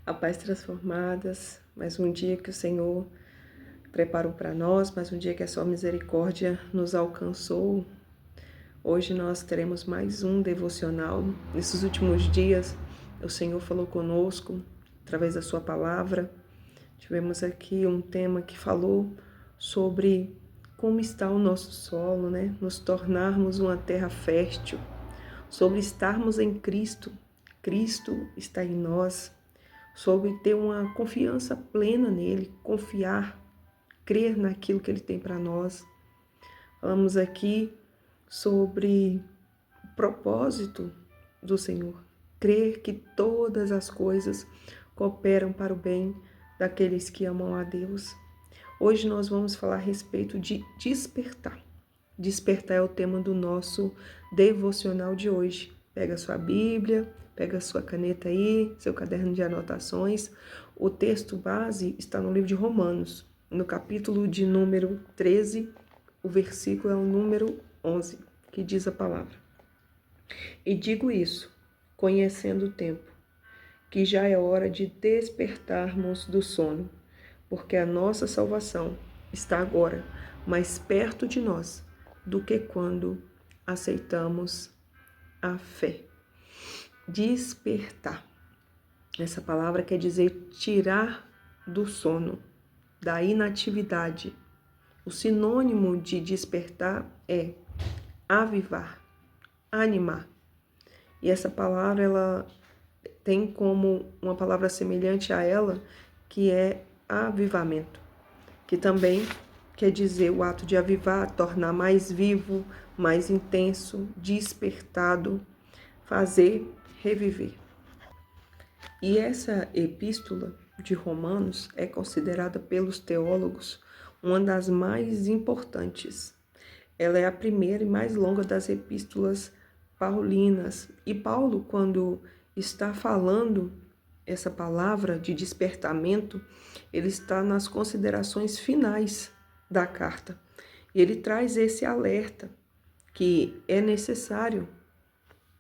A paz transformadas, mais um dia que o Senhor preparou para nós, mais um dia que a sua misericórdia nos alcançou. Hoje nós teremos mais um devocional. Nesses últimos dias, o Senhor falou conosco através da sua palavra. Tivemos aqui um tema que falou sobre como está o nosso solo, Nos tornarmos uma terra fértil, sobre estarmos em Cristo. Cristo está em nós. Sobre ter uma confiança plena nele, confiar, crer naquilo que ele tem para nós. Falamos aqui sobre o propósito do Senhor, crer que todas as coisas cooperam para o bem daqueles que amam a Deus. Hoje nós vamos falar a respeito de despertar. Despertar é o tema do nosso devocional de hoje. Pega a sua Bíblia, pega a sua caneta aí, seu caderno de anotações. O texto base está no livro de Romanos, no capítulo de número 13, o versículo é o número 11, que diz a palavra. E digo isso, conhecendo o tempo, que já é hora de despertarmos do sono, porque a nossa salvação está agora mais perto de nós do que quando aceitamos a fé. Despertar. Essa palavra quer dizer tirar do sono, da inatividade. O sinônimo de despertar é avivar, animar. E essa palavra, ela tem como uma palavra semelhante a ela, que é avivamento, que também quer dizer o ato de avivar, tornar mais vivo, mais intenso, despertado, fazer reviver. E essa epístola de Romanos é considerada pelos teólogos uma das mais importantes. Ela é a primeira e mais longa das epístolas paulinas. E Paulo, quando está falando essa palavra de despertamento, ele está nas considerações finais da carta. E ele traz esse alerta que é necessário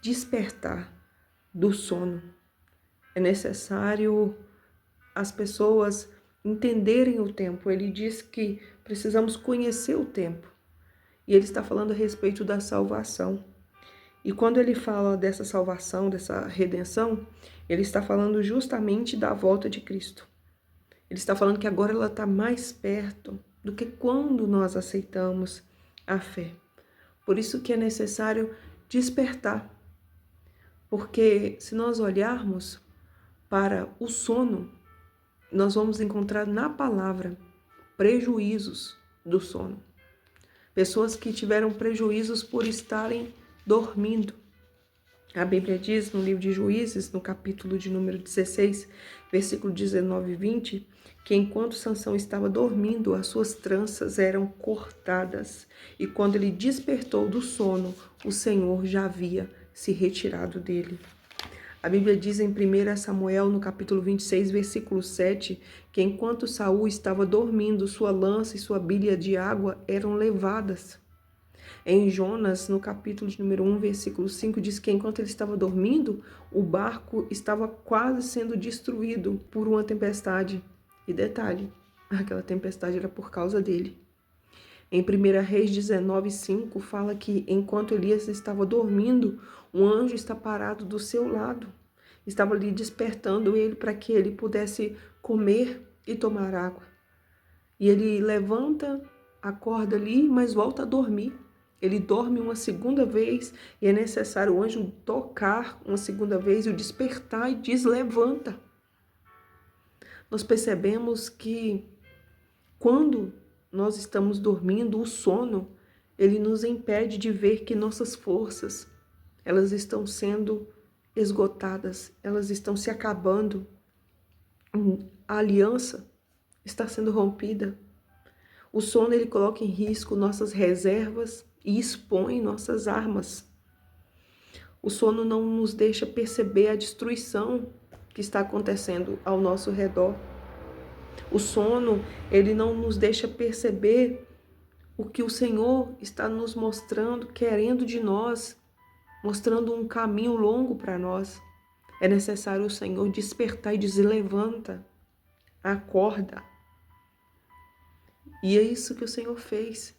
despertar do sono. É necessário as pessoas entenderem o tempo. Ele diz que precisamos conhecer o tempo. E ele está falando a respeito da salvação. E quando ele fala dessa salvação, dessa redenção, ele está falando justamente da volta de Cristo. Ele está falando que agora ela está mais perto do que quando nós aceitamos a fé. Por isso que é necessário despertar. Porque se nós olharmos para o sono, nós vamos encontrar na palavra prejuízos do sono. Pessoas que tiveram prejuízos por estarem dormindo. A Bíblia diz no livro de Juízes, no capítulo de número 16, versículo 19 e 20, que enquanto Sansão estava dormindo, as suas tranças eram cortadas. E quando ele despertou do sono, o Senhor já havia se retirado dele. A Bíblia diz em 1 Samuel, no capítulo 26, versículo 7, que enquanto Saul estava dormindo, sua lança e sua bilha de água eram levadas. Em Jonas, no capítulo de número 1, versículo 5, diz que enquanto ele estava dormindo, o barco estava quase sendo destruído por uma tempestade. E detalhe, aquela tempestade era por causa dele. Em 1 Reis 19, 5, fala que enquanto Elias estava dormindo, um anjo está parado do seu lado. Estava ali despertando ele para que ele pudesse comer e tomar água. E ele levanta, acorda ali, mas volta a dormir. Ele dorme uma segunda vez e é necessário o anjo tocar uma segunda vez e o despertar e diz: levanta. Nós percebemos que quando nós estamos dormindo, o sono, ele nos impede de ver que nossas forças, elas estão sendo esgotadas, elas estão se acabando. A aliança está sendo rompida. O sono, ele coloca em risco nossas reservas e expõe nossas armas. O sono não nos deixa perceber a destruição que está acontecendo ao nosso redor. O sono, ele não nos deixa perceber o que o Senhor está nos mostrando, querendo de nós, mostrando um caminho longo para nós. É necessário o Senhor despertar e dizer: levanta, acorda. E é isso que o Senhor fez.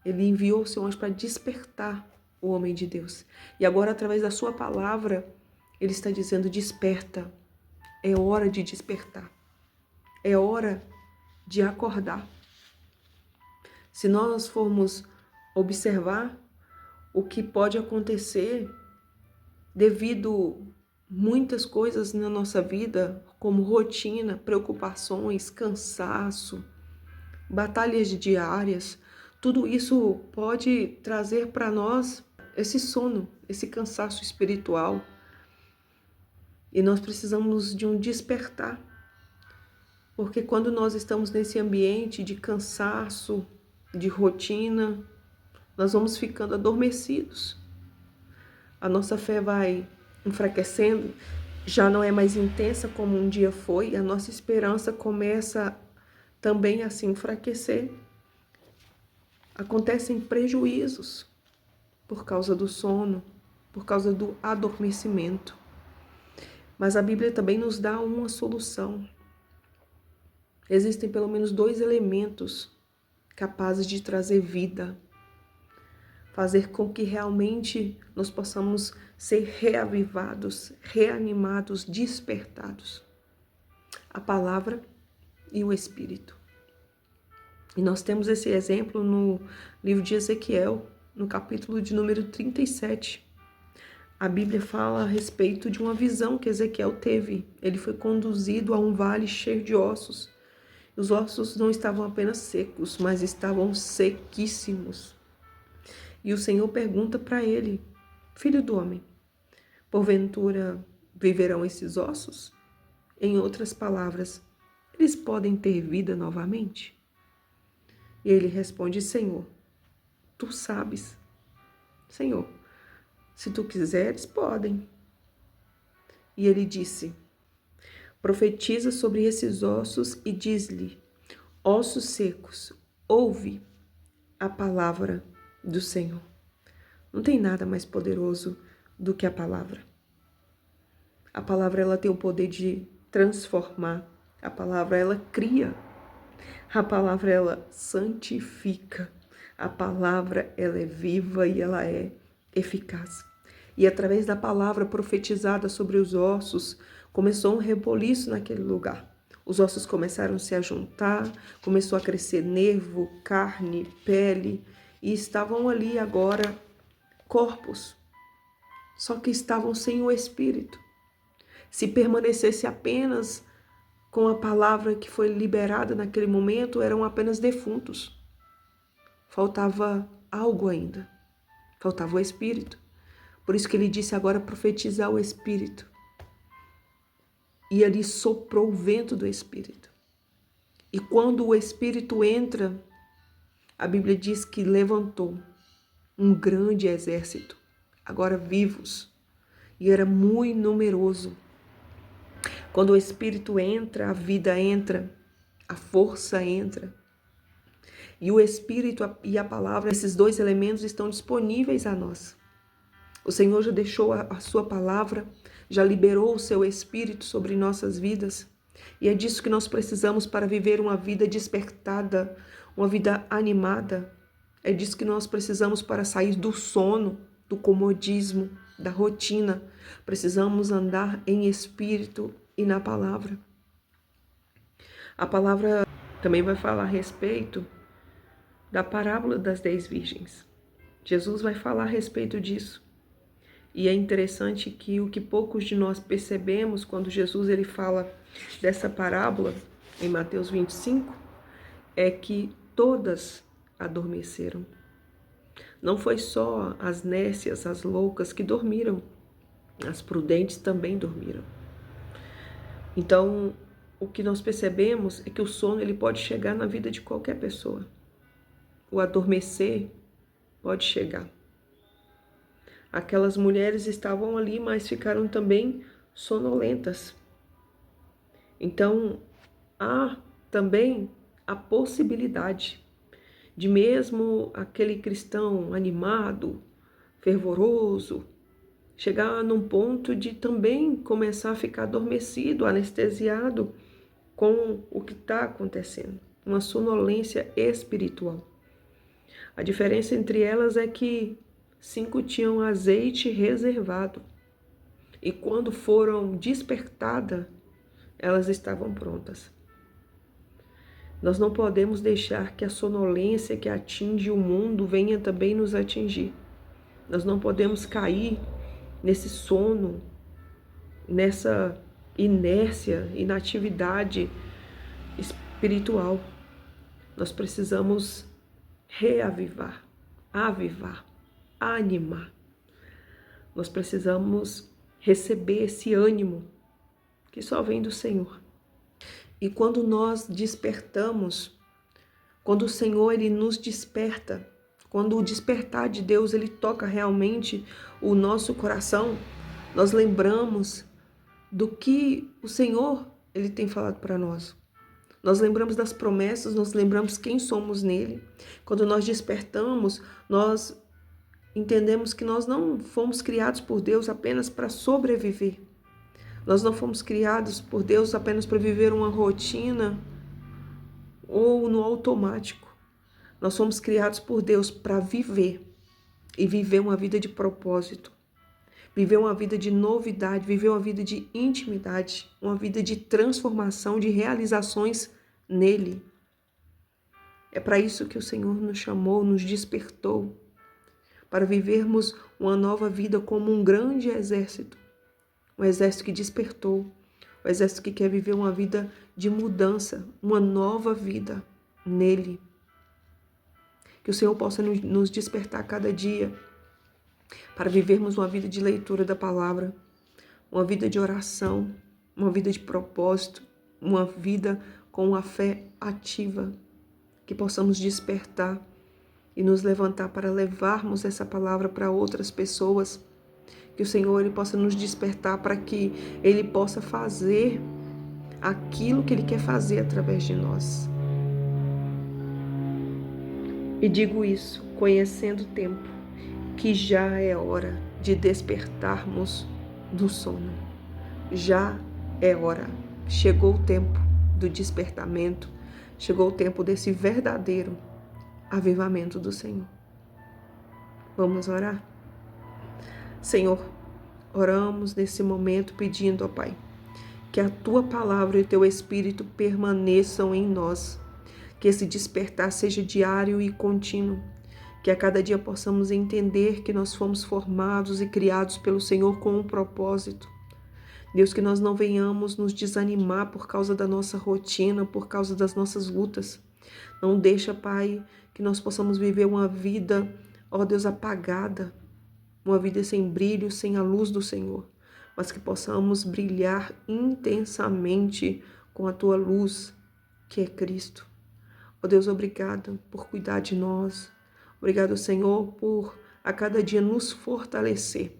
Ele enviou o seu anjo para despertar o homem de Deus. E agora, através da sua palavra, ele está dizendo: desperta. É hora de despertar. É hora de acordar. Se nós formos observar o que pode acontecer devido muitas coisas na nossa vida, como rotina, preocupações, cansaço, batalhas diárias, tudo isso pode trazer para nós esse sono, esse cansaço espiritual. E nós precisamos de um despertar. Porque quando nós estamos nesse ambiente de cansaço, de rotina, nós vamos ficando adormecidos. A nossa fé vai enfraquecendo, já não é mais intensa como um dia foi, a nossa esperança começa também a se enfraquecer. Acontecem prejuízos por causa do sono, por causa do adormecimento. Mas a Bíblia também nos dá uma solução. Existem pelo menos 2 elementos capazes de trazer vida, fazer com que realmente nós possamos ser reavivados, reanimados, despertados. A palavra e o Espírito. E nós temos esse exemplo no livro de Ezequiel, no capítulo de número 37. A Bíblia fala a respeito de uma visão que Ezequiel teve. Ele foi conduzido a um vale cheio de ossos. Os ossos não estavam apenas secos, mas estavam sequíssimos. E o Senhor pergunta para ele: filho do homem, porventura viverão esses ossos? Em outras palavras, eles podem ter vida novamente? E ele responde: Senhor, tu sabes. Senhor, se tu quiseres, podem. E ele disse: profetiza sobre esses ossos e diz-lhe: ossos secos, ouve a palavra do Senhor. Não tem nada mais poderoso do que a palavra. A palavra, ela tem o poder de transformar. A palavra, ela cria. A palavra, ela santifica. A palavra, ela é viva e ela é eficaz. E através da palavra profetizada sobre os ossos, começou um reboliço naquele lugar. Os ossos começaram a se ajuntar, começou a crescer nervo, carne, pele, e estavam ali agora corpos, só que estavam sem o Espírito. Se permanecesse apenas com a palavra que foi liberada naquele momento, eram apenas defuntos. Faltava algo ainda, faltava o Espírito. Por isso que ele disse agora profetizar o Espírito. E ali soprou o vento do Espírito. E quando o Espírito entra, a Bíblia diz que levantou um grande exército, agora vivos, e era muito numeroso. Quando o Espírito entra, a vida entra, a força entra. E o Espírito e a palavra, esses 2 elementos estão disponíveis a nós. O Senhor já deixou a sua palavra, já liberou o seu Espírito sobre nossas vidas. E é disso que nós precisamos para viver uma vida despertada, uma vida animada. É disso que nós precisamos para sair do sono, do comodismo, da rotina. Precisamos andar em Espírito e na palavra. A palavra também vai falar a respeito da parábola das 10 virgens. Jesus vai falar a respeito disso. E é interessante que o que poucos de nós percebemos quando Jesus ele fala dessa parábola em Mateus 25 é que todas adormeceram. Não foi só as nécias, as loucas que dormiram, as prudentes também dormiram. Então, o que nós percebemos é que o sono ele pode chegar na vida de qualquer pessoa. O adormecer pode chegar. Aquelas mulheres estavam ali, mas ficaram também sonolentas. Então, há também a possibilidade de mesmo aquele cristão animado, fervoroso, chegar num ponto de também começar a ficar adormecido, anestesiado com o que está acontecendo, uma sonolência espiritual. A diferença entre elas é que 5 tinham azeite reservado e quando foram despertadas, elas estavam prontas. Nós não podemos deixar que a sonolência que atinge o mundo venha também nos atingir. Nós não podemos cair nesse sono, nessa inércia, inatividade espiritual. Nós precisamos reavivar, avivar, animar. Nós precisamos receber esse ânimo que só vem do Senhor. E quando nós despertamos, quando o Senhor ele nos desperta, quando o despertar de Deus ele toca realmente o nosso coração, nós lembramos do que o Senhor ele tem falado para nós. Nós lembramos das promessas, nós lembramos quem somos nele. Quando nós despertamos, nós entendemos que nós não fomos criados por Deus apenas para sobreviver. Nós não fomos criados por Deus apenas para viver uma rotina ou no automático. Nós fomos criados por Deus para viver e viver uma vida de propósito, viver uma vida de novidade, viver uma vida de intimidade, uma vida de transformação, de realizações nele. É para isso que o Senhor nos chamou, nos despertou, para vivermos uma nova vida como um grande exército. Um exército que despertou, um exército que quer viver uma vida de mudança, uma nova vida nele. Que o Senhor possa nos despertar cada dia para vivermos uma vida de leitura da palavra, uma vida de oração, uma vida de propósito, uma vida com uma fé ativa. Que possamos despertar e nos levantar para levarmos essa palavra para outras pessoas. Que o Senhor ele possa nos despertar para que Ele possa fazer aquilo que Ele quer fazer através de nós. E digo isso, conhecendo o tempo, que já é hora de despertarmos do sono. Já é hora. Chegou o tempo do despertamento, chegou o tempo desse verdadeiro avivamento do Senhor. Vamos orar? Senhor, oramos nesse momento pedindo, ó Pai, que a Tua palavra e o Teu Espírito permaneçam em nós, que esse despertar seja diário e contínuo, que a cada dia possamos entender que nós fomos formados e criados pelo Senhor com um propósito. Deus, que nós não venhamos nos desanimar por causa da nossa rotina, por causa das nossas lutas. Não deixa, Pai, que nós possamos viver uma vida, ó Deus, apagada, uma vida sem brilho, sem a luz do Senhor, mas que possamos brilhar intensamente com a Tua luz, que é Cristo. Ó Deus, obrigado por cuidar de nós. Obrigado, Senhor, por a cada dia nos fortalecer.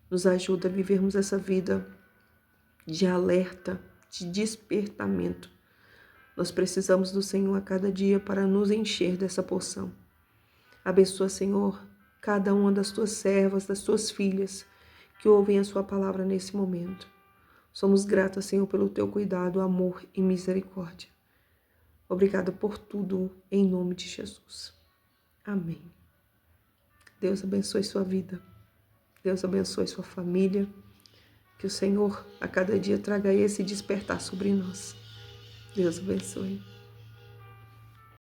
Nos ajuda a vivermos essa vida de alerta, de despertamento. Nós precisamos do Senhor a cada dia para nos encher dessa porção. Abençoa, Senhor, cada uma das Tuas servas, das Tuas filhas, que ouvem a Sua palavra nesse momento. Somos gratas, Senhor, pelo Teu cuidado, amor e misericórdia. Obrigada por tudo, em nome de Jesus. Amém. Deus abençoe sua vida. Deus abençoe sua família. Que o Senhor, a cada dia, traga esse despertar sobre nós. Deus abençoe.